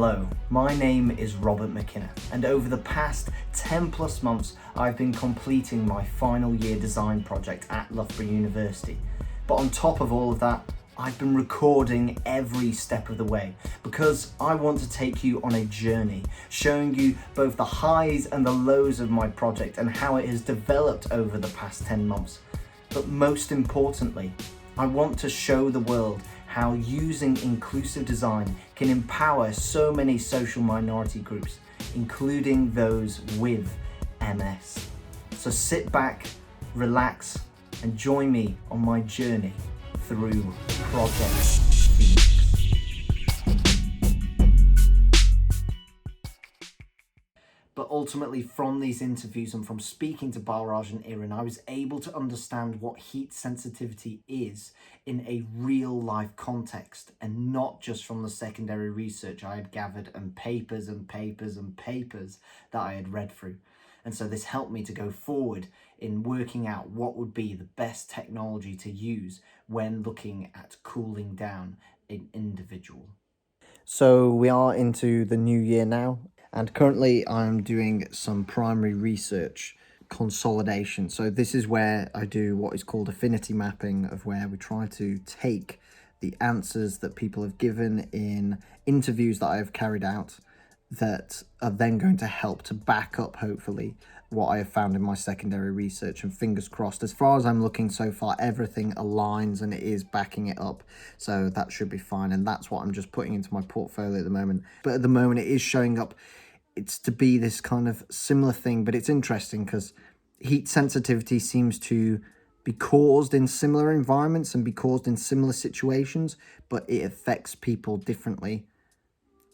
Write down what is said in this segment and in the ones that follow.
Hello, my name is Robert McKinna, and over the past 10 plus months I've been completing my final year design project at Loughborough University. But on top of all of that, I've been recording every step of the way because I want to take you on a journey, showing you both the highs and the lows of my project and how it has developed over the past 10 months. But most importantly, I want to show the world how using inclusive design can empower so many social minority groups, including those with MS. So sit back, relax, and join me on my journey through Project Phoenix. But ultimately, from these interviews and from speaking to Balraj and Iran, I was able to understand what heat sensitivity is in a real life context, and not just from the secondary research I had gathered and papers and papers and papers that I had read through. And so this helped me to go forward in working out what would be the best technology to use when looking at cooling down an individual. So we are into the new year now, and currently I'm doing some primary research consolidation. So this is where I do what is called affinity mapping, of where we try to take the answers that people have given in interviews that I have carried out that are then going to help to back up, hopefully, what I have found in my secondary research. And fingers crossed, as far as I'm looking so far, everything aligns and it is backing it up. So that should be fine. And that's what I'm just putting into my portfolio at the moment. But at the moment, it is showing up. It's to be this kind of similar thing, but it's interesting because heat sensitivity seems to be caused in similar environments and be caused in similar situations, but it affects people differently.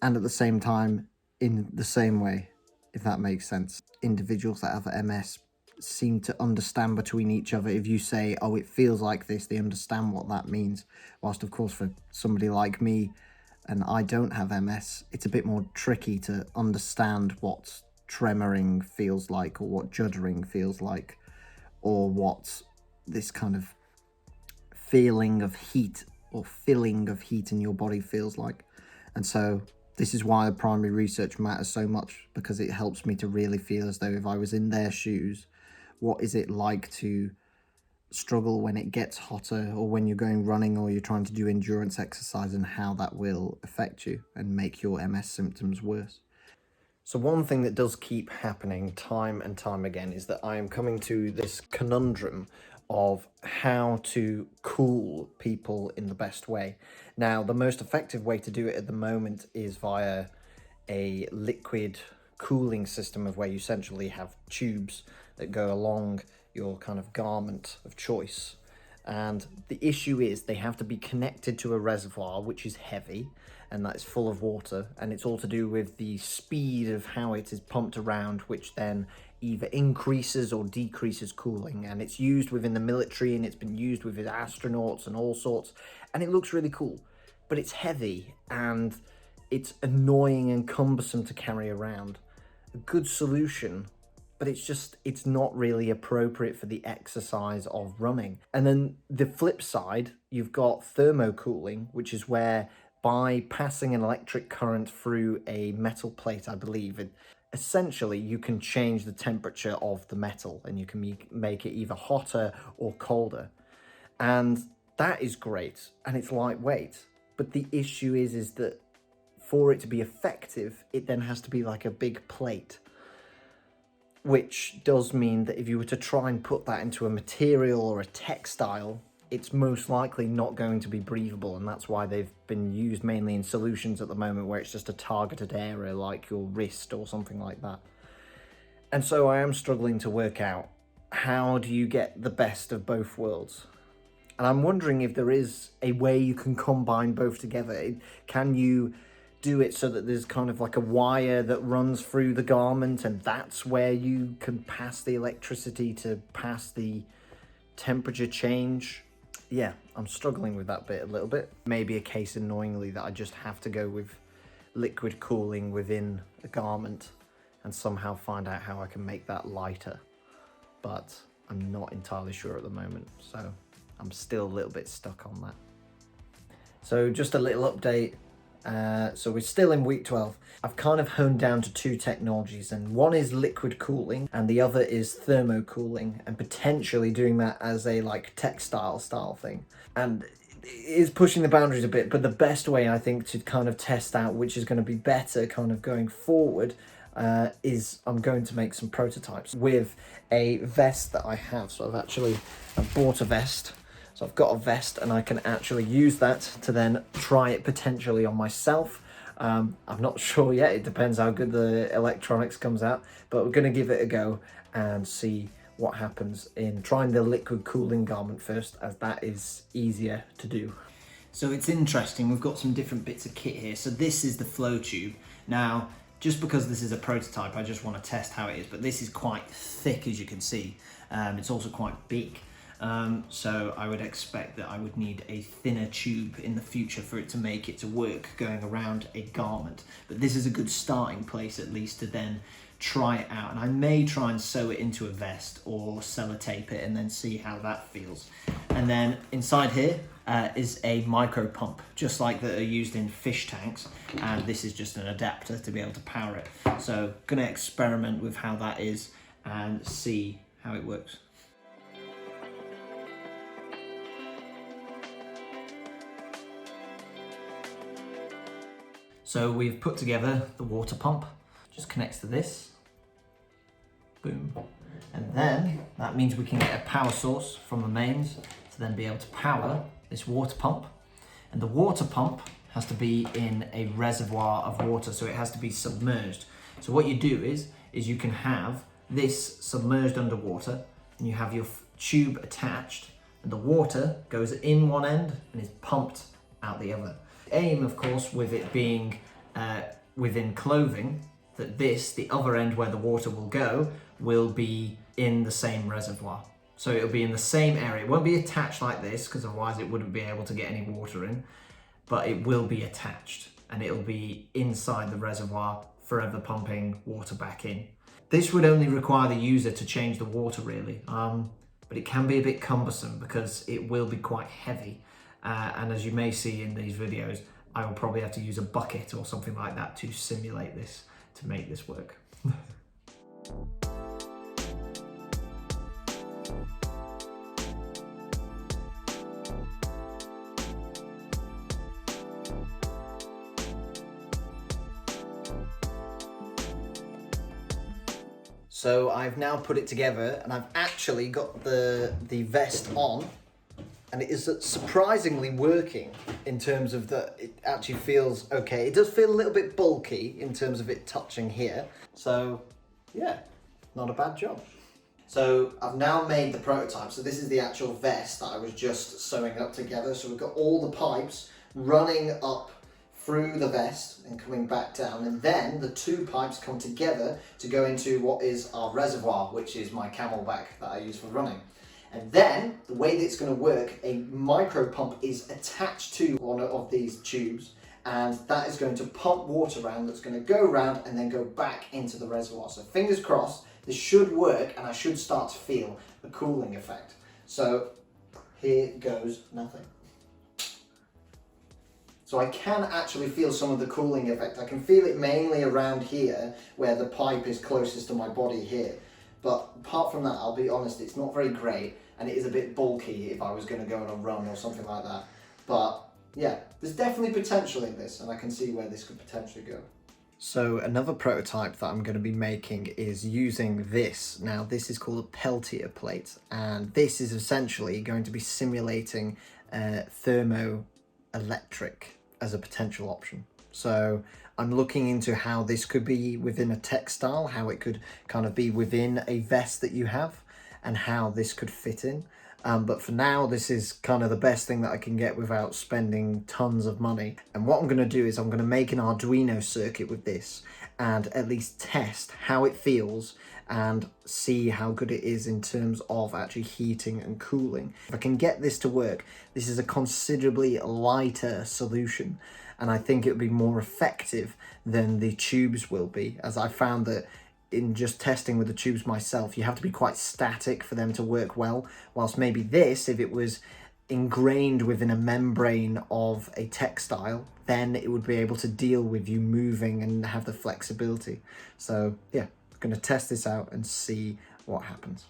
And at the same time, in the same way, if that makes sense. Individuals that have MS seem to understand between each other. If you say, oh, it feels like this, they understand what that means. Whilst, of course, for somebody like me, and I don't have MS, it's a bit more tricky to understand what tremoring feels like, or what juddering feels like, or what this kind of feeling of heat or filling of heat in your body feels like. And so this is why the primary research matters so much, because it helps me to really feel as though if I was in their shoes, what is it like to struggle when it gets hotter, or when you're going running, or you're trying to do endurance exercise, and how that will affect you and make your MS symptoms worse. So one thing that does keep happening time and time again is that I am coming to this conundrum of how to cool people in the best way. Now, the most effective way to do it at the moment is via a liquid cooling system, of where you essentially have tubes that go along your kind of garment of choice. And the issue is they have to be connected to a reservoir, which is heavy, and that's full of water. And it's all to do with the speed of how it is pumped around, which then either increases or decreases cooling. And it's used within the military, and it's been used with astronauts and all sorts. And it looks really cool, but it's heavy and it's annoying and cumbersome to carry around. A good solution, but it's not really appropriate for the exercise of running. And then the flip side, you've got thermocooling, which is where by passing an electric current through a metal plate, I believe, essentially you can change the temperature of the metal, and you can make it either hotter or colder. And that is great, and it's lightweight. But the issue is that for it to be effective, it then has to be like a big plate, which does mean that if you were to try and put that into a material or a textile, it's most likely not going to be breathable. And that's why they've been used mainly in solutions at the moment, where it's just a targeted area like your wrist or something like that. And so I am struggling to work out, how do you get the best of both worlds? And I'm wondering if there is a way you can combine both together. Can you do it so that there's kind of like a wire that runs through the garment, and that's where you can pass the electricity to pass the temperature change? Yeah, I'm struggling with that bit a little bit. Maybe a case, annoyingly, that I just have to go with liquid cooling within a garment and somehow find out how I can make that lighter. But I'm not entirely sure at the moment, so I'm still a little bit stuck on that. So just a little update. So we're still in week 12. I've kind of honed down to two technologies, and one is liquid cooling and the other is thermocooling, and potentially doing that as a like textile style thing. And it is pushing the boundaries a bit, but the best way I think to kind of test out which is going to be better kind of going forward is I'm going to make some prototypes with a vest that I have. So I've bought a vest. So I've got a vest and I can actually use that to then try it potentially on myself. I'm not sure yet, it depends how good the electronics comes out, but we're going to give it a go and see what happens in trying the liquid cooling garment first, as that is easier to do. So it's interesting, we've got some different bits of kit here. So this is the flow tube. Now, just because this is a prototype, I just want to test how it is, but this is quite thick, as you can see. It's also quite big. So I would expect that I would need a thinner tube in the future for it to make it to work going around a garment. But this is a good starting place at least to then try it out. And I may try and sew it into a vest or sellotape it and then see how that feels. And then inside here is a micro pump, just like that are used in fish tanks. And this is just an adapter to be able to power it. So gonna experiment with how that is and see how it works. So we've put together the water pump, just connects to this, boom. And then that means we can get a power source from the mains to then be able to power this water pump. And the water pump has to be in a reservoir of water, so it has to be submerged. So what you do is you can have this submerged underwater and you have your tube attached and the water goes in one end and is pumped out the other. Aim, of course, with it being within clothing, that the other end where the water will go, will be in the same reservoir. So it'll be in the same area. It won't be attached like this, because otherwise it wouldn't be able to get any water in, but it will be attached and it'll be inside the reservoir, forever pumping water back in. This would only require the user to change the water really, but it can be a bit cumbersome because it will be quite heavy. And as you may see in these videos, I will probably have to use a bucket or something like that to simulate this, to make this work. So I've now put it together and I've actually got the vest on. And it is surprisingly working in terms of that it actually feels okay. It does feel a little bit bulky in terms of it touching here. So yeah, not a bad job. So I've now made the prototype. So this is the actual vest that I was just sewing up together. So we've got all the pipes running up through the vest and coming back down. And then the two pipes come together to go into what is our reservoir, which is my camelback that I use for running. And then, the way that it's going to work, a micro pump is attached to one of these tubes, and that is going to pump water around, that's going to go around and then go back into the reservoir. So fingers crossed, this should work and I should start to feel the cooling effect. So here goes nothing. So I can actually feel some of the cooling effect. I can feel it mainly around here where the pipe is closest to my body here. But apart from that, I'll be honest, it's not very great, and it is a bit bulky if I was going to go on a run or something like that. But yeah, there's definitely potential in this, and I can see where this could potentially go. So another prototype that I'm going to be making is using this. Now this is called a Peltier plate, and this is essentially going to be simulating thermoelectric as a potential option. So I'm looking into how this could be within a textile, how it could kind of be within a vest that you have, and how this could fit in. But for now, this is kind of the best thing that I can get without spending tons of money. And what I'm going to do is I'm going to make an Arduino circuit with this and at least test how it feels and see how good it is in terms of actually heating and cooling. If I can get this to work, this is a considerably lighter solution, and I think it would be more effective than the tubes will be, as I found that in just testing with the tubes myself, you have to be quite static for them to work well, whilst maybe this, if it was ingrained within a membrane of a textile, then it would be able to deal with you moving and have the flexibility. So yeah, I'm going to test this out and see what happens.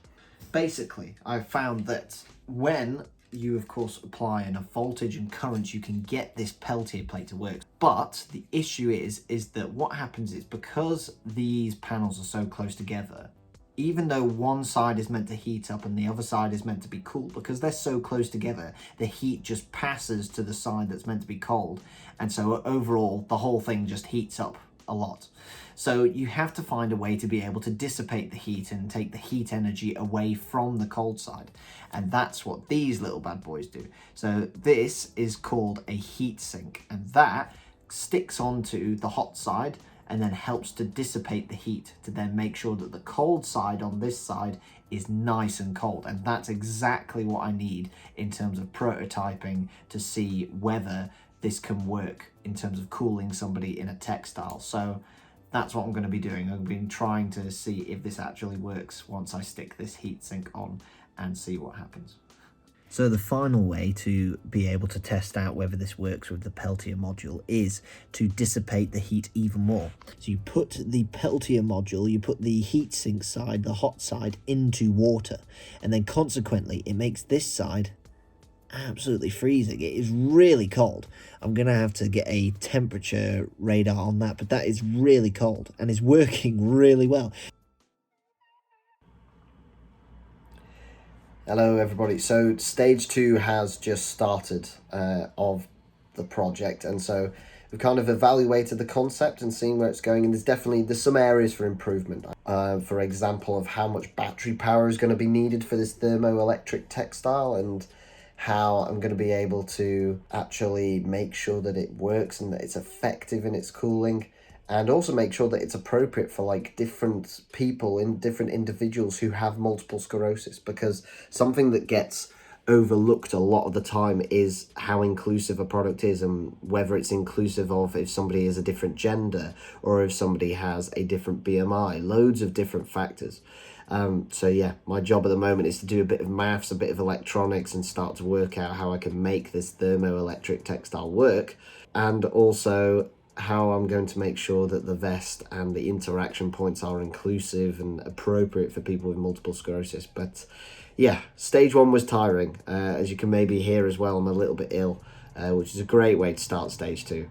Basically, I've found that when you of course apply enough voltage and current, you can get this Peltier plate to work. But the issue is that what happens is, because these panels are so close together, even though one side is meant to heat up and the other side is meant to be cool, because they're so close together, the heat just passes to the side that's meant to be cold. And so overall, the whole thing just heats up a lot. So you have to find a way to be able to dissipate the heat and take the heat energy away from the cold side. And that's what these little bad boys do. So this is called a heat sink, and that sticks onto the hot side and then helps to dissipate the heat to then make sure that the cold side on this side is nice and cold. And that's exactly what I need in terms of prototyping to see whether this can work in terms of cooling somebody in a textile. So that's what I'm going to be doing. I've been trying to see if this actually works once I stick this heatsink on and see what happens. So the final way to be able to test out whether this works with the Peltier module is to dissipate the heat even more. So you put the Peltier module, you put the heatsink side, the hot side, into water, and then consequently it makes this side absolutely freezing. It is really cold. I'm gonna have to get a temperature radar on that, but that is really cold and is working really well. Hello everybody. So stage 2 has just started of the project, and so we've kind of evaluated the concept and seen where it's going, and there's some areas for improvement. For example, of how much battery power is going to be needed for this thermoelectric textile, and how I'm going to be able to actually make sure that it works and that it's effective in its cooling, and also make sure that it's appropriate for like different people and different individuals who have multiple sclerosis, because something that gets overlooked a lot of the time is how inclusive a product is, and whether it's inclusive of if somebody is a different gender or if somebody has a different BMI, loads of different factors. So yeah, my job at the moment is to do a bit of maths, a bit of electronics, and start to work out how I can make this thermoelectric textile work, and also how I'm going to make sure that the vest and the interaction points are inclusive and appropriate for people with multiple sclerosis. But yeah, stage 1 was tiring. As you can maybe hear as well, I'm a little bit ill, which is a great way to start stage 2.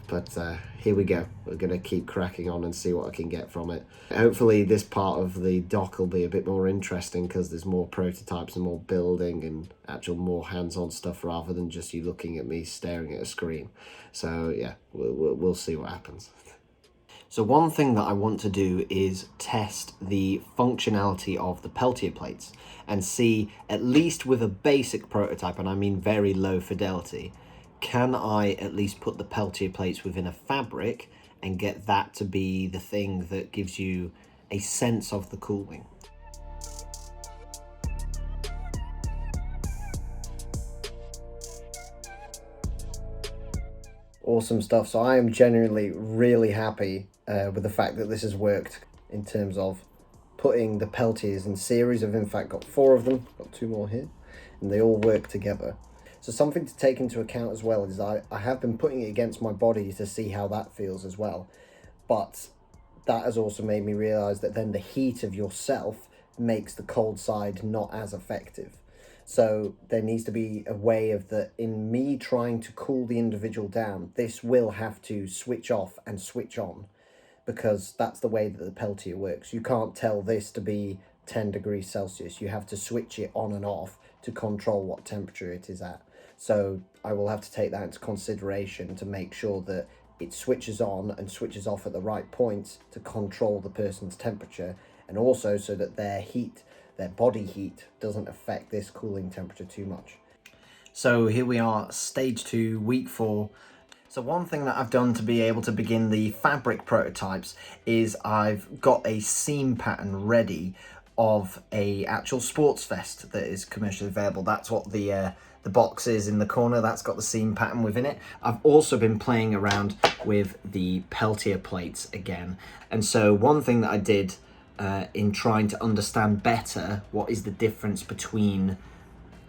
But here we go. We're going to keep cracking on and see what I can get from it. Hopefully this part of the doc will be a bit more interesting, because there's more prototypes and more building and actual more hands-on stuff rather than just you looking at me staring at a screen. So yeah, we'll see what happens. So one thing that I want to do is test the functionality of the Peltier plates and see, at least with a basic prototype, and I mean very low fidelity, can I at least put the Peltier plates within a fabric and get that to be the thing that gives you a sense of the cooling. Awesome stuff. So I am genuinely really happy with the fact that this has worked in terms of putting the Peltiers in series. I've in fact got 4 of them, got 2 more here, and they all work together. So something to take into account as well is I have been putting it against my body to see how that feels as well. But that has also made me realise that then the heat of yourself makes the cold side not as effective. So there needs to be a way of that, in me trying to cool the individual down, this will have to switch off and switch on, because that's the way that the Peltier works. You can't tell this to be 10 degrees Celsius. You have to switch it on and off to control what temperature it is at. So I will have to take that into consideration to make sure that it switches on and switches off at the right points to control the person's temperature, and also so that their heat, their body heat, doesn't affect this cooling temperature too much. So here we are, stage 2, week 4. So one thing that I've done to be able to begin the fabric prototypes is I've got a seam pattern ready of a actual sports vest that is commercially available. That's what the box is in the corner. That's got the seam pattern within it. I've also been playing around with the Peltier plates again. And so one thing that I did in trying to understand better what is the difference between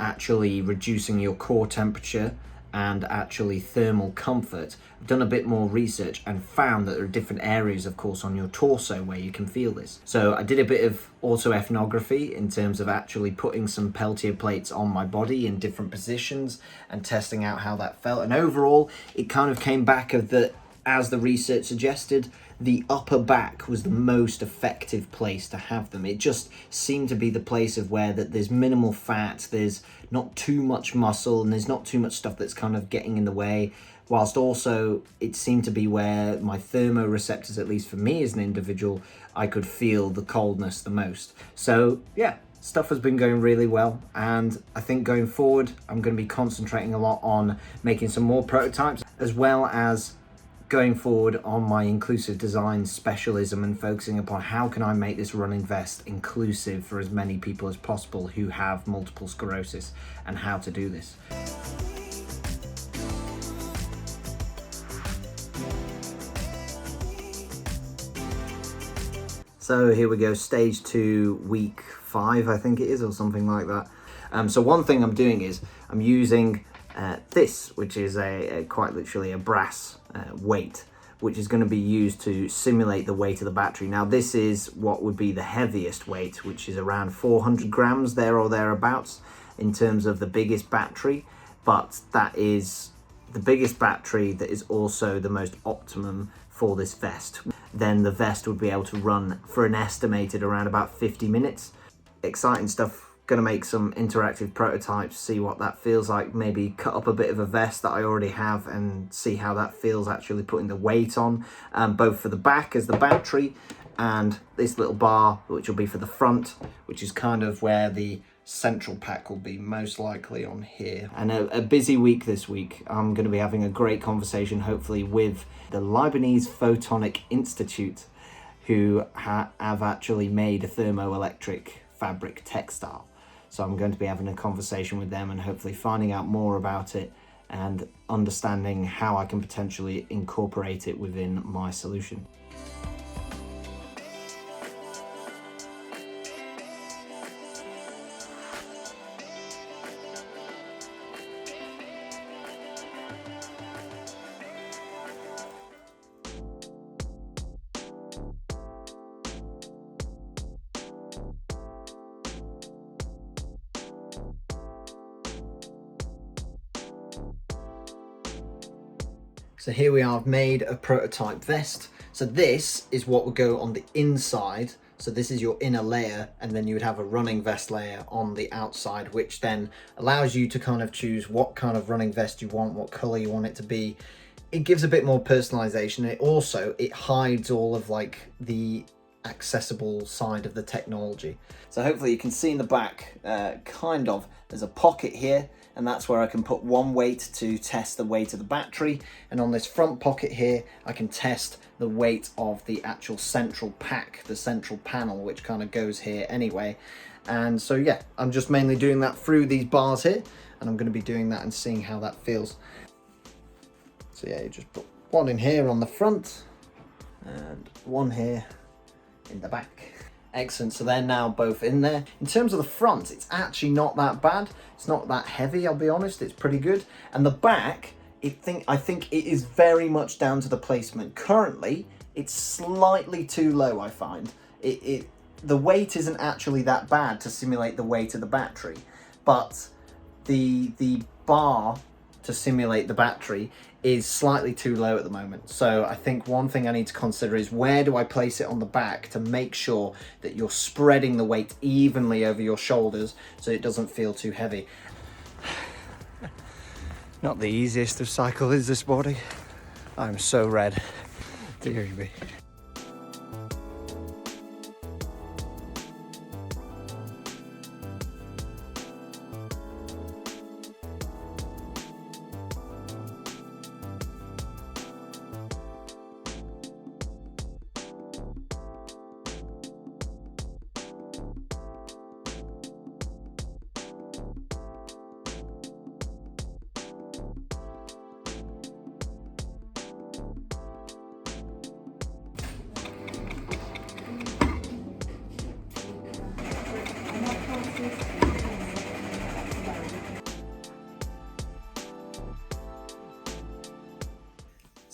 actually reducing your core temperature and actually thermal comfort. I've done a bit more research and found that there are different areas, of course, on your torso where you can feel this. So I did a bit of autoethnography in terms of actually putting some Peltier plates on my body in different positions and testing out how that felt. And overall, it kind of came back of that, as the research suggested, the upper back was the most effective place to have them. It just seemed to be the place of where that there's minimal fat, there's not too much muscle, and there's not too much stuff that's kind of getting in the way, whilst also it seemed to be where my thermoreceptors, at least for me as an individual, I could feel the coldness the most. So yeah, stuff has been going really well, and I think going forward I'm going to be concentrating a lot on making some more prototypes, as well as going forward on my inclusive design specialism and focusing upon how can I make this running vest inclusive for as many people as possible who have multiple sclerosis, and how to do this. So here we go, stage 2, week 5, I think it is, or something like that. So one thing I'm doing is I'm using this, which is quite literally a brass weight, which is going to be used to simulate the weight of the battery. Now this is what would be the heaviest weight, which is around 400 grams there or thereabouts in terms of the biggest battery, but that is the biggest battery that is also the most optimum for this vest. Then the vest would be able to run for an estimated around about 50 minutes. Exciting stuff. Going to make some interactive prototypes, see what that feels like, maybe cut up a bit of a vest that I already have and see how that feels actually putting the weight on, both for the back as the battery and this little bar, which will be for the front, which is kind of where the central pack will be, most likely on here. And a busy week this week. I'm going to be having a great conversation, hopefully, with the Lebanese Photonic Institute, who have actually made a thermoelectric fabric textile. So I'm going to be having a conversation with them and hopefully finding out more about it and understanding how I can potentially incorporate it within my solution. So here we are, I've made a prototype vest. So this is what would go on the inside. So this is your inner layer, and then you would have a running vest layer on the outside, which then allows you to kind of choose what kind of running vest you want, what color you want it to be. It gives a bit more personalization. It hides all of like the accessible side of the technology. So hopefully you can see in the back, there's a pocket here, and that's where I can put one weight to test the weight of the battery, and on this front pocket here I can test the weight of the actual central pack, the central panel, which kind of goes here anyway. And so yeah, I'm just mainly doing that through these bars here, and I'm going to be doing that and seeing how that feels. So yeah, you just put one in here on the front and one here in the back. Excellent, so they're now both in there. In terms of the front, it's actually not that bad. It's not that heavy, I'll be honest, it's pretty good. And the back, I think it is very much down to the placement. Currently, it's slightly too low, I find. The weight isn't actually that bad to simulate the weight of the battery, but the bar to simulate the battery is slightly too low at the moment. So I think one thing I need to consider is where do I place it on the back to make sure that you're spreading the weight evenly over your shoulders so it doesn't feel too heavy. Not the easiest of cycle is this body. I'm so red. Dear me.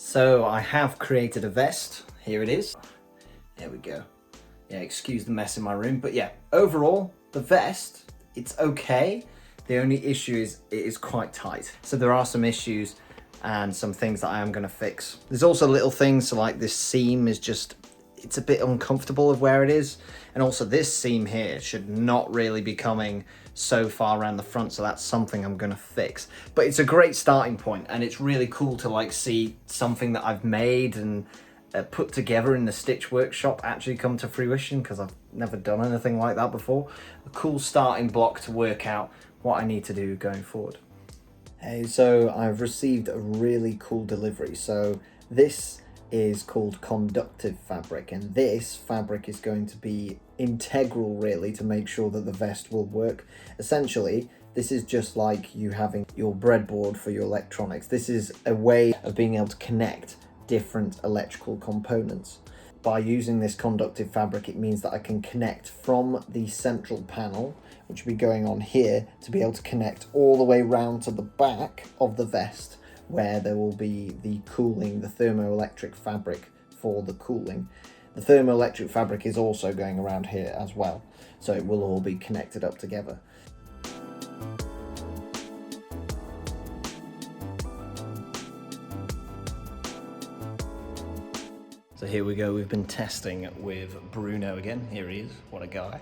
So I have created a vest. Here it is. There we go. Yeah, excuse the mess in my room, but yeah, overall, the vest, it's okay. The only issue is it is quite tight. So there are some issues and some things that I am gonna fix. There's also little things, so like this seam is just, it's a bit uncomfortable of where it is. And also this seam here should not really be coming so far around the front, so that's something I'm gonna fix. But it's a great starting point, and it's really cool to like see something that I've made and put together in the stitch workshop actually come to fruition, because I've never done anything like that before. A cool starting block to work out what I need to do going forward. Hey, so I've received a really cool delivery. So this is called conductive fabric, and this fabric is going to be integral really to make sure that the vest will work. Essentially, this is just like you having your breadboard for your electronics. This is a way of being able to connect different electrical components. By using this conductive fabric, it means that I can connect from the central panel, which will be going on here, to be able to connect all the way round to the back of the vest, where there will be the cooling, the thermoelectric fabric for the cooling. The thermoelectric fabric is also going around here as well, so it will all be connected up together. So here we go, we've been testing with Bruno again. Here he is, what a guy.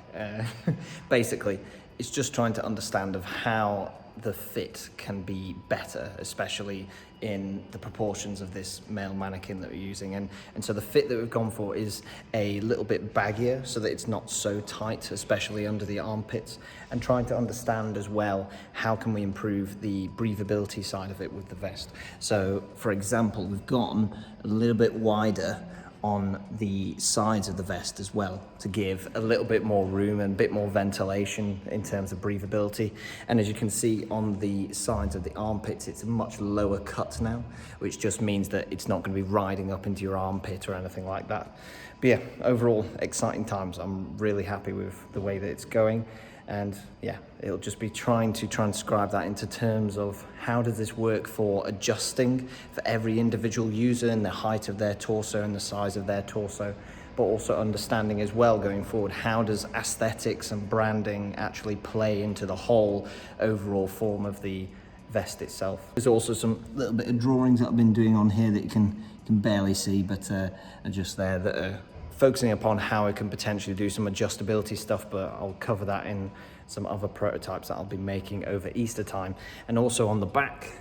Basically, it's just trying to understand of how the fit can be better, especially in the proportions of this male mannequin that we're using. And so the fit that we've gone for is a little bit baggier so that it's not so tight, especially under the armpits, and trying to understand as well, how can we improve the breathability side of it with the vest. So for example, we've gone a little bit wider on the sides of the vest as well, to give a little bit more room and a bit more ventilation in terms of breathability. And as you can see on the sides of the armpits, it's a much lower cut now, which just means that it's not going to be riding up into your armpit or anything like that. But yeah, overall exciting times. I'm really happy with the way that it's going. And yeah, it'll just be trying to transcribe that into terms of how does this work for adjusting for every individual user and the height of their torso and the size of their torso, but also understanding as well going forward, how does aesthetics and branding actually play into the whole overall form of the vest itself. There's also some little bit of drawings that I've been doing on here that you can barely see, but are just there, that are focusing upon how I can potentially do some adjustability stuff, but I'll cover that in some other prototypes that I'll be making over Easter time. And also on the back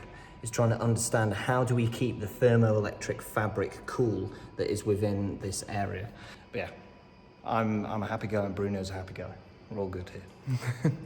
is trying to understand, how do we keep the thermoelectric fabric cool that is within this area. But yeah, I'm a happy guy and Bruno's a happy guy. We're all good here.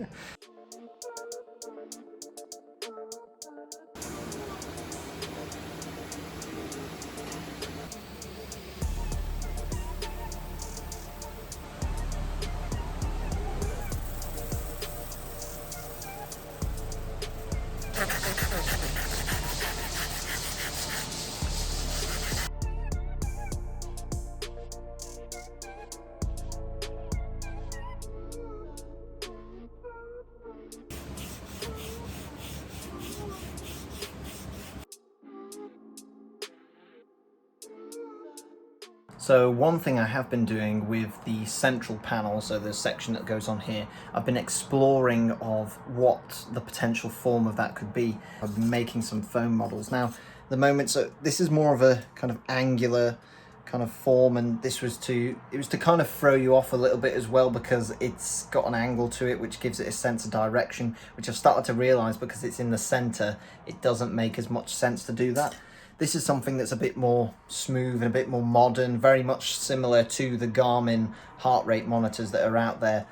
So one thing I have been doing with the central panel, so the section that goes on here, I've been exploring of what the potential form of that could be. I've been making some foam models. Now, the moment, so this is more of a kind of angular kind of form, and it was to kind of throw you off a little bit as well, because it's got an angle to it which gives it a sense of direction, which I've started to realize because it's in the center, it doesn't make as much sense to do that. This is something that's a bit more smooth and a bit more modern, very much similar to the Garmin heart rate monitors that are out there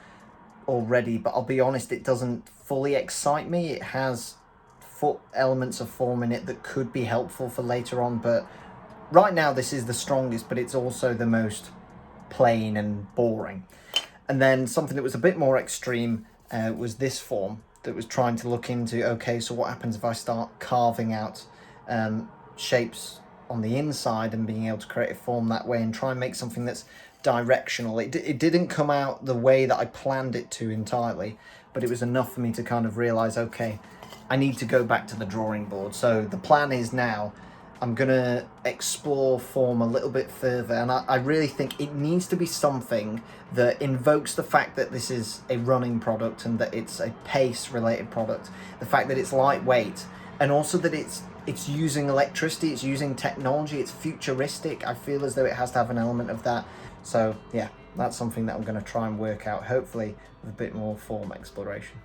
already, but I'll be honest, it doesn't fully excite me. It has elements of form in it that could be helpful for later on, but right now this is the strongest, but it's also the most plain and boring. And then something that was a bit more extreme was this form that was trying to look into, okay, so what happens if I start carving out shapes on the inside and being able to create a form that way and try and make something that's directional. It didn't come out the way that I planned it to entirely, but it was enough for me to kind of realize, okay, I need to go back to the drawing board. So the plan is now, I'm gonna explore form a little bit further, and I really think it needs to be something that invokes the fact that this is a running product and that it's a pace related product, the fact that it's lightweight, and also that it's using electricity, it's using technology, it's futuristic. I feel as though it has to have an element of that. So yeah, that's something that I'm going to try and work out, hopefully with a bit more form exploration.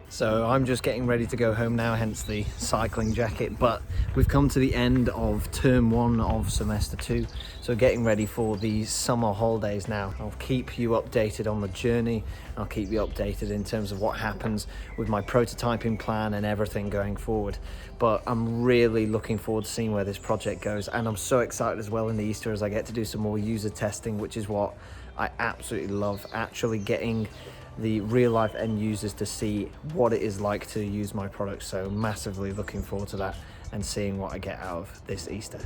So I'm just getting ready to go home now, hence the cycling jacket, but we've come to the end of term 1 of semester 2, so getting ready for the summer holidays now. I'll keep you updated on the journey, I'll keep you updated in terms of what happens with my prototyping plan and everything going forward, but I'm really looking forward to seeing where this project goes, and I'm so excited as well in the Easter as I get to do some more user testing, which is what I absolutely love, actually getting the real life end users to see what it is like to use my product. So massively looking forward to that and seeing what I get out of this Easter.